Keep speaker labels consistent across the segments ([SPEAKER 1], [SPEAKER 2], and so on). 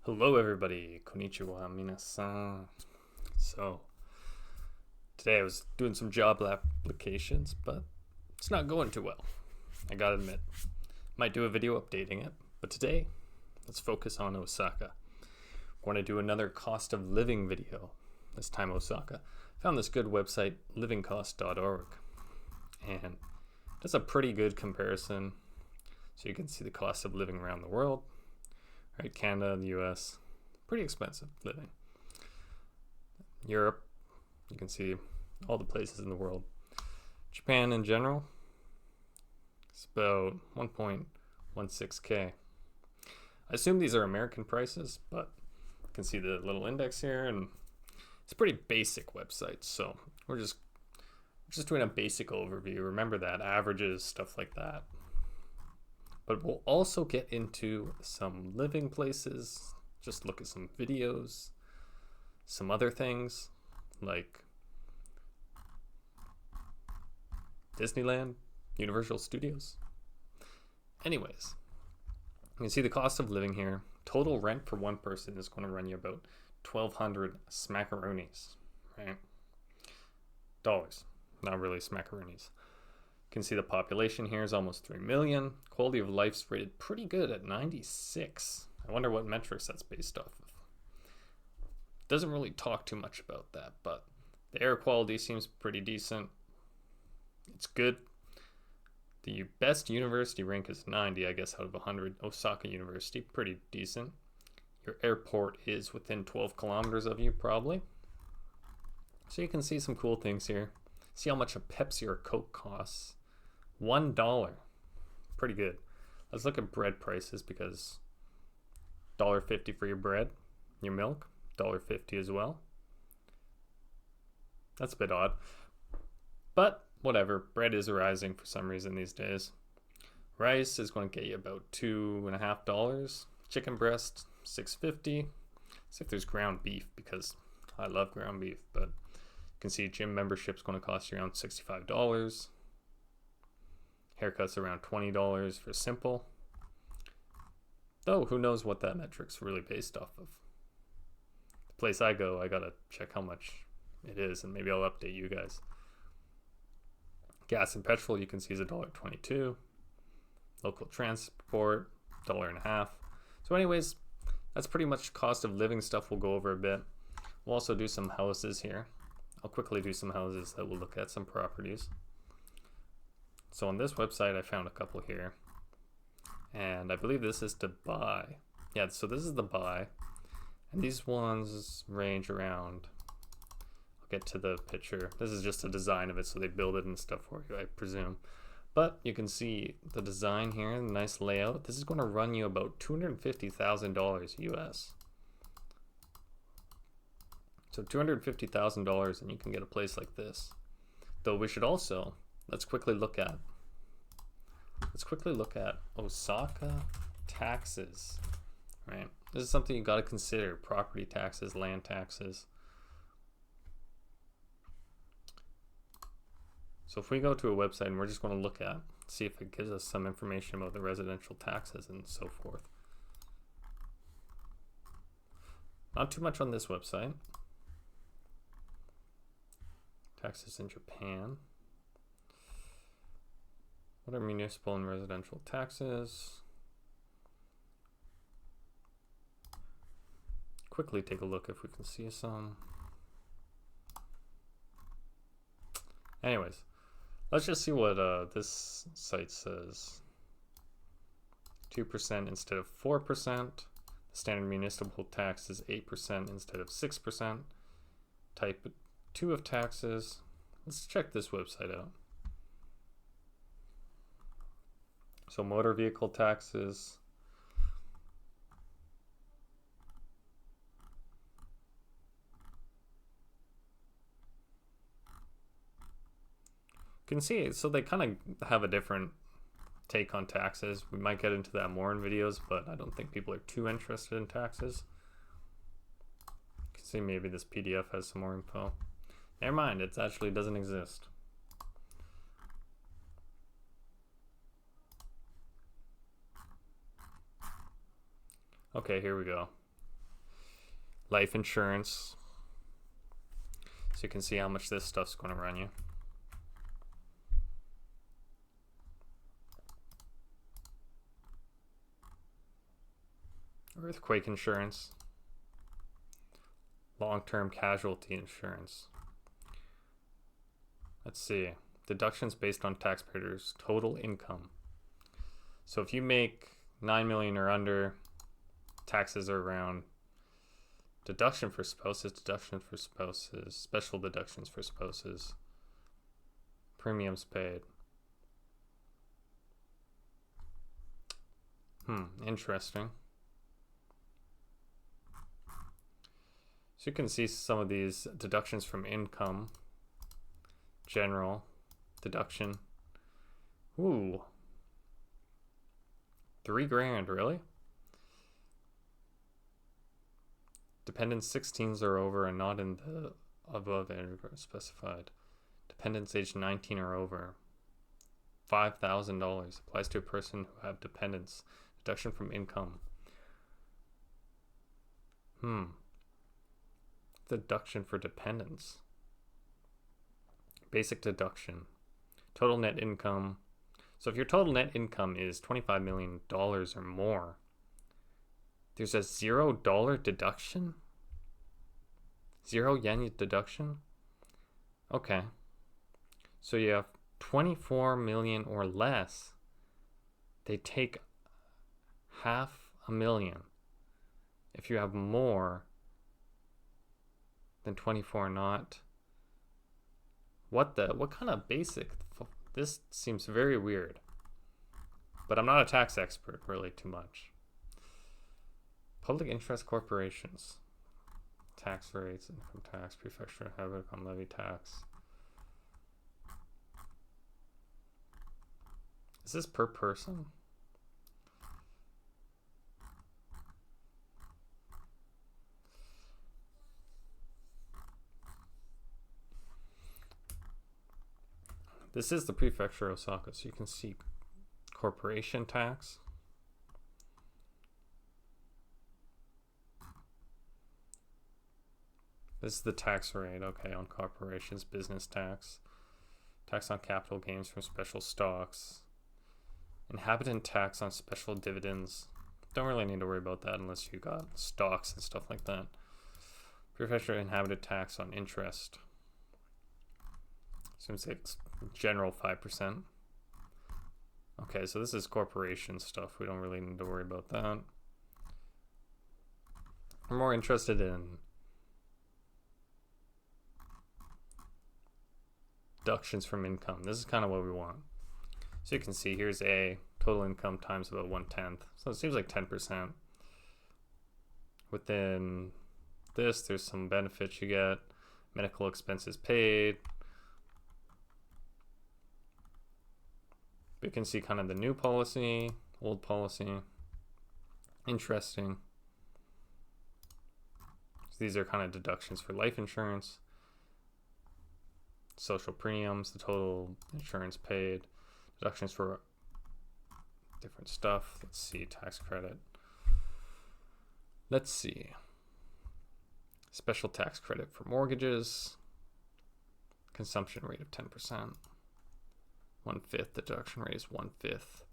[SPEAKER 1] Hello everybody, konnichiwa minasan. So, today I was doing some job applications, but it's not going too well. I gotta admit. Might do a video updating it, but today, let's focus on Osaka. I want to do another cost of living video, this time Osaka. Found this good website, livingcost.org, and does a pretty good comparison. So you can see the cost of living around the world. Right, Canada, the US, pretty expensive living. Europe, you can see all the places in the world. Japan in general, it's about 1.16K. I assume these are American prices, but you can see the little index here, and it's a pretty basic website. So we're just doing a basic overview. Remember that, averages, stuff like that. But we'll also get into some living places, just look at some videos, some other things like Disneyland, Universal Studios. Anyways, you can see the cost of living here. Total rent for one person is going to run you about 1,200 smackaroonies, right? Dollars, not really smackaroonies. You can see the population here is almost 3 million. Quality of life's rated pretty good at 96. I wonder what metrics that's based off of. Doesn't really talk too much about that, but the air quality seems pretty decent. It's good. The best university rank is 90, I guess, out of 100. Osaka University, pretty decent. Your airport is within 12 kilometers of you, probably. So you can see some cool things here. See how much a Pepsi or a Coke costs. $1. Pretty good. Let's look at bread prices because $1.50 for your bread, your milk, $1.50 as well. That's a bit odd. But whatever, bread is rising for some reason these days. Rice is going to get you about $2.50. Chicken breast, $6.50. See if there's ground beef because I love ground beef, but you can see gym membership's going to cost you around $65. Haircuts around $20 for simple. Though, who knows what that metric's really based off of. The place I go, I gotta check how much it is, and maybe I'll update you guys. Gas and petrol, you can see is $1.22. Local transport, $1.50. So anyways, that's pretty much cost of living stuff we'll go over a bit. We'll also do some houses here. I'll quickly do some houses that we'll look at, some properties. So on this website, I found a couple here. And I believe this is to buy. Yeah, so this is the buy. And these ones range around, I'll get to the picture. This is just a design of it, so they build it and stuff for you, I presume. But you can see the design here, the nice layout. This is going to run you about $250,000 US. So $250,000 and you can get a place like this. Though we should also, let's quickly look at Osaka taxes, right? This is something you got to consider, property taxes, land taxes. So if we go to a website and we're just going to look at, see if it gives us some information about the residential taxes and so forth. Not too much on this website. Taxes in Japan. What are municipal and residential taxes? Quickly take a look if we can see some. Anyways, let's just see what this site says. 2% instead of 4%. The standard municipal tax is 8% instead of 6%. Type 2 of taxes. Let's check this website out. So motor vehicle taxes. You can see, so they kind of have a different take on taxes. We might get into that more in videos, but I don't think people are too interested in taxes. You can see maybe this PDF has some more info. Never mind, it actually doesn't exist. Okay, here we go. life insurance. So you can see how much this stuff's going to run you. Earthquake insurance. Long-term casualty insurance. Let's see. Deductions based on taxpayers' total income. So if you make 9 million or under, taxes are around. Deduction for spouses, special deductions for spouses, premiums paid. Interesting. So you can see some of these deductions from income. General deduction. Ooh. $3,000, really? Dependents 16s or over and not in the above age specified. Dependents age 19 or over. $5,000 applies to a person who have dependents. Deduction from income. Deduction for dependents. Basic deduction. Total net income. So if your total net income is $25 million or more, there's a $0 deduction? 0 yen deduction? Okay. So you have 24 million or less. They take $500,000. If you have more than 24 not. What kind of basic? This seems very weird. But I'm not a tax expert, really, too much. Public interest corporations. Tax rates, income tax, prefecture, habit on levy tax. Is this per person? This is the Prefecture of Osaka, so you can see corporation tax. This is the tax rate, okay, on corporations, business tax. Tax on capital gains from special stocks. Inhabitant tax on special dividends. Don't really need to worry about that unless you got stocks and stuff like that. Prefecture inhabitant tax on interest. Seems like it's general 5%. Okay, so this is corporation stuff. We don't really need to worry about that. We're more interested in deductions from income. This is kind of what we want. So you can see here's a total income times about 1/10. So it seems like 10%. Within this, there's some benefits you get. Medical expenses paid. You can see kind of the new policy, old policy. Interesting. So these are kind of deductions for life insurance. Social premiums, the total insurance paid. Deductions for different stuff. Let's see, tax credit. Let's see. Special tax credit for mortgages. Consumption rate of 10%. 1/5 deduction rate is 1/5.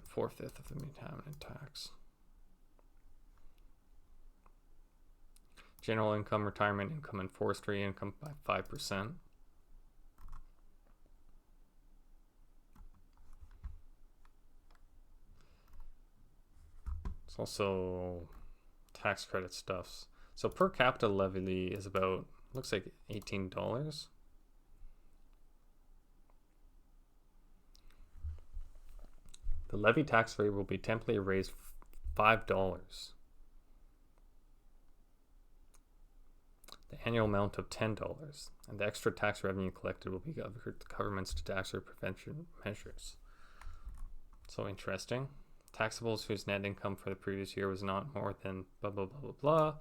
[SPEAKER 1] 4/5 of the inhabitant tax. General income, retirement income, and forestry income by 5%. It's also tax credit stuffs. So per capita levy is about, looks like $18. The levy tax rate will be temporarily raised $5. The annual amount of $10, and the extra tax revenue collected will be covered the government's disaster prevention measures. So interesting. Taxables whose net income for the previous year was not more than blah blah blah blah blah.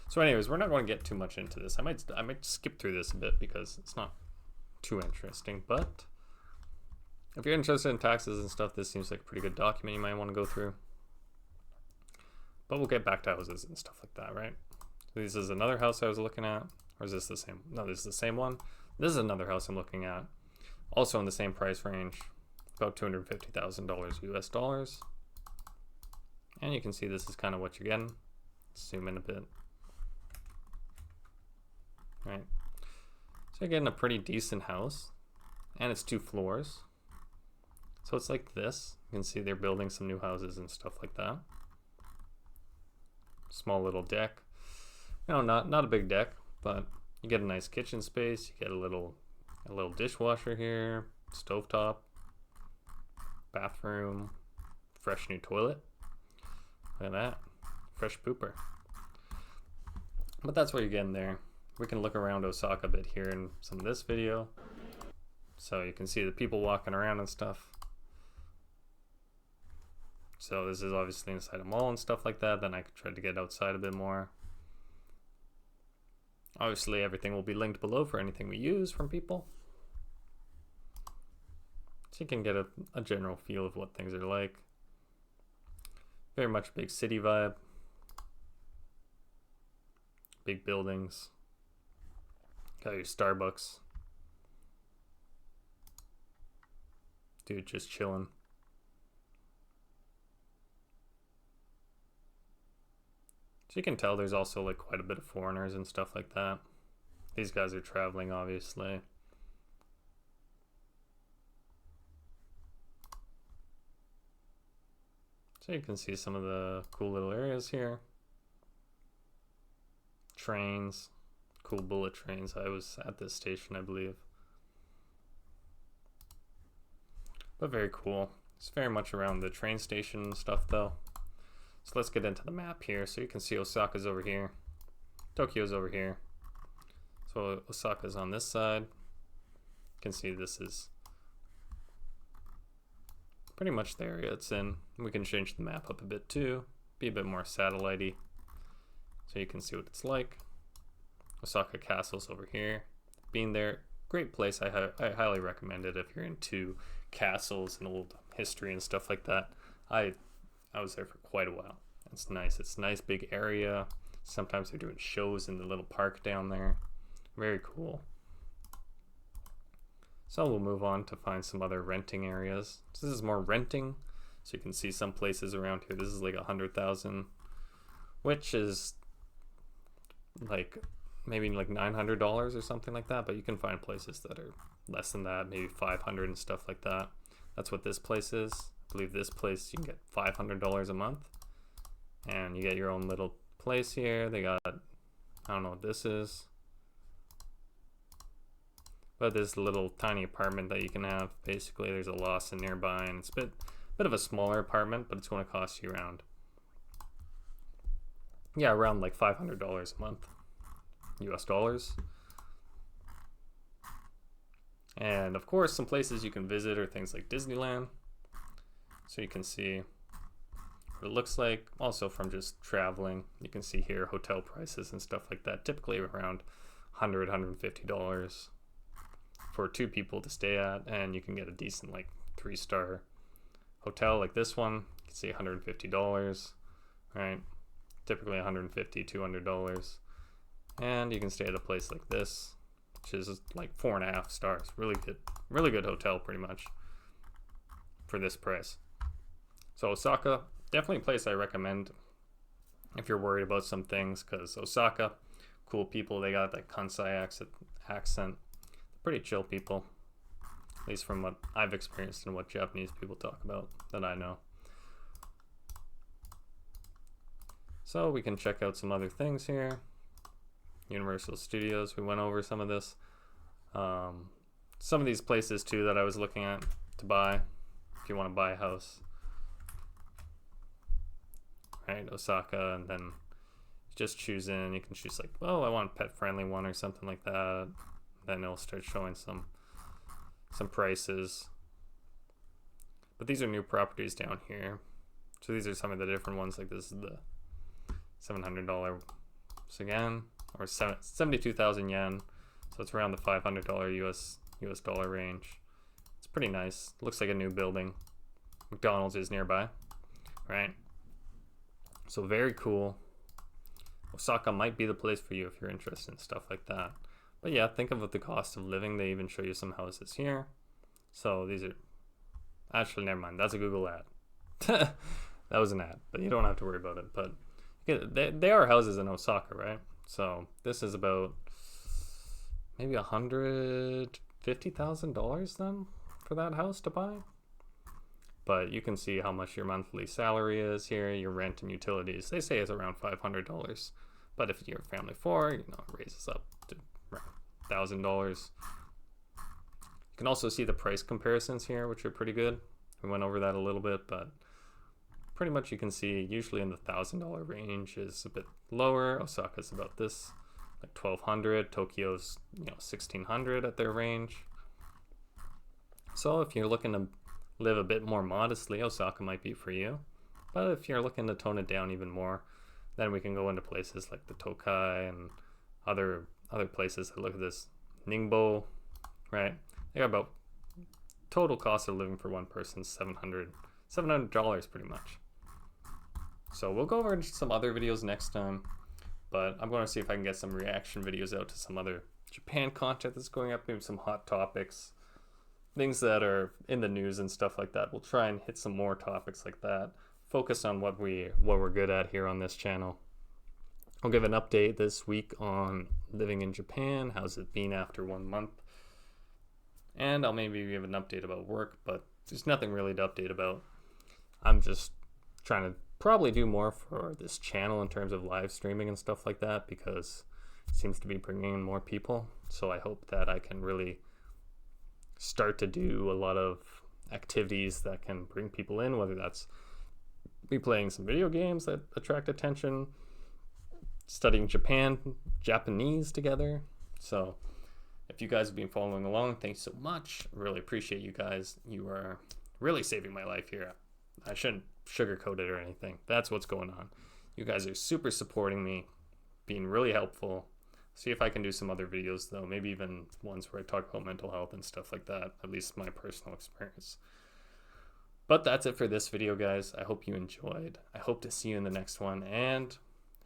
[SPEAKER 1] So anyways, we're not going to get too much into this. I might skip through this a bit because it's not too interesting, but if you're interested in taxes and stuff, this seems like a pretty good document you might want to go through. But we'll get back to houses and stuff like that, right? So this is another house I was looking at. Or is this the same? No, this is the same one. This is another house I'm looking at. Also in the same price range. About $250,000 US dollars. And you can see this is kind of what you're getting. Zoom in a bit. Right. So you're getting a pretty decent house. And it's 2 floors. So it's like this. You can see they're building some new houses and stuff like that. Small little deck. You know, not a big deck, but you get a nice kitchen space. You get a little dishwasher here, stovetop, bathroom, fresh new toilet. Look at that, fresh pooper. But that's what you're getting there. We can look around Osaka a bit here in some of this video. So you can see the people walking around and stuff. So this is obviously inside a mall and stuff like that. Then I tried to get outside a bit more. Obviously everything will be linked below for anything we use from people. So you can get a general feel of what things are like. Very much big city vibe. Big buildings. Got your Starbucks. Dude just chilling. So you can tell there's also like quite a bit of foreigners and stuff like that. These guys are traveling, obviously. So you can see some of the cool little areas here. Trains, cool bullet trains. I was at this station, I believe. But very cool. It's very much around the train station and stuff though. So let's get into the map here. So you can see Osaka's over here. Tokyo's over here. So Osaka's on this side. You can see this is pretty much the area it's in. We can change the map up a bit too. Be a bit more satellite-y. So you can see what it's like. Osaka Castle's over here. Being there, great place. I highly recommend it if you're into castles and old history and stuff like that. I was there for quite a while. It's nice. It's a nice big area. Sometimes they're doing shows in the little park down there. Very cool. So we'll move on to find some other renting areas. So this is more renting. So you can see some places around here. This is like 100,000, which is like maybe like $900 or something like that. But you can find places that are less than that, maybe 500 and stuff like that. That's what this place is. I believe this place you can get $500 a month, and you get your own little place here. They got, I don't know what this is, but this little tiny apartment that you can have. Basically, there's a Lawson nearby, and it's a bit of a smaller apartment, but it's going to cost you around, yeah, around like $500 a month, US dollars. And of course, some places you can visit are things like Disneyland. So you can see what it looks like. Also from just traveling, you can see here hotel prices and stuff like that. Typically around $100, $150 for 2 people to stay at. And you can get a decent like 3-star hotel like this one. You can see $150, right? Typically $150, $200. And you can stay at a place like this, which is like 4.5 stars. Really good hotel pretty much for this price. So Osaka, definitely a place I recommend if you're worried about some things, because Osaka, cool people. They got that Kansai accent. Pretty chill people, at least from what I've experienced and what Japanese people talk about that I know. So we can check out some other things here. Universal Studios, we went over some of this. Some of these places too that I was looking at to buy if you want to buy a house. Right, Osaka, and then just choose in. You can choose like, oh, I want a pet friendly one or something like that. Then it'll start showing some prices. But these are new properties down here. So these are some of the different ones. Like this is the $700 again, or 72,000 yen. So it's around the $500 US dollar range. It's pretty nice. Looks like a new building. McDonald's is nearby, right? So very cool. Osaka might be the place for you if you're interested in stuff like that. But yeah, think of the cost of living. They even show you some houses here. So these are, actually, never mind. That's a Google ad. That was an ad, but you don't have to worry about it. But they are houses in Osaka, right? So this is about maybe $150,000 then for that house to buy. But you can see how much your monthly salary is here, your rent and utilities. They say it's around $500. But if you're a family of four, it raises up to around $1,000. You can also see the price comparisons here, which are pretty good. We went over that a little bit, but pretty much you can see usually in the $1,000 range is a bit lower. Osaka's about this, like $1,200. Tokyo's $1,600 at their range. So if you're looking to live a bit more modestly, Osaka might be for you. But if you're looking to tone it down even more, then we can go into places like the Tokai and other places that look at this. Ningbo, right? They got about total cost of living for one person $700 pretty much. So we'll go over some other videos next time, but I'm going to see if I can get some reaction videos out to some other Japan content that's going up, maybe some hot topics, things that are in the news and stuff like that. We'll try and hit some more topics like that. Focus on what we're good at here on this channel. I'll give an update this week on living in Japan. How's it been after 1 month? And I'll maybe give an update about work, but there's nothing really to update about. I'm just trying to probably do more for this channel in terms of live streaming and stuff like that, because it seems to be bringing in more people. So I hope that I can really start to do a lot of activities that can bring people in, whether that's me playing some video games that attract attention, studying Japanese together. So if you guys have been following along, thanks so much. I really appreciate you guys. You are really saving my life here. I shouldn't sugarcoat it or anything. That's what's going on. You guys are super supporting me, being really helpful. See if I can do some other videos though, maybe even ones where I talk about mental health and stuff like that, at least my personal experience. But that's it for this video, guys. I hope you enjoyed. I hope to see you in the next one, and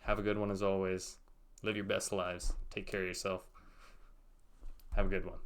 [SPEAKER 1] have a good one as always. Live your best lives. Take care of yourself. Have a good one.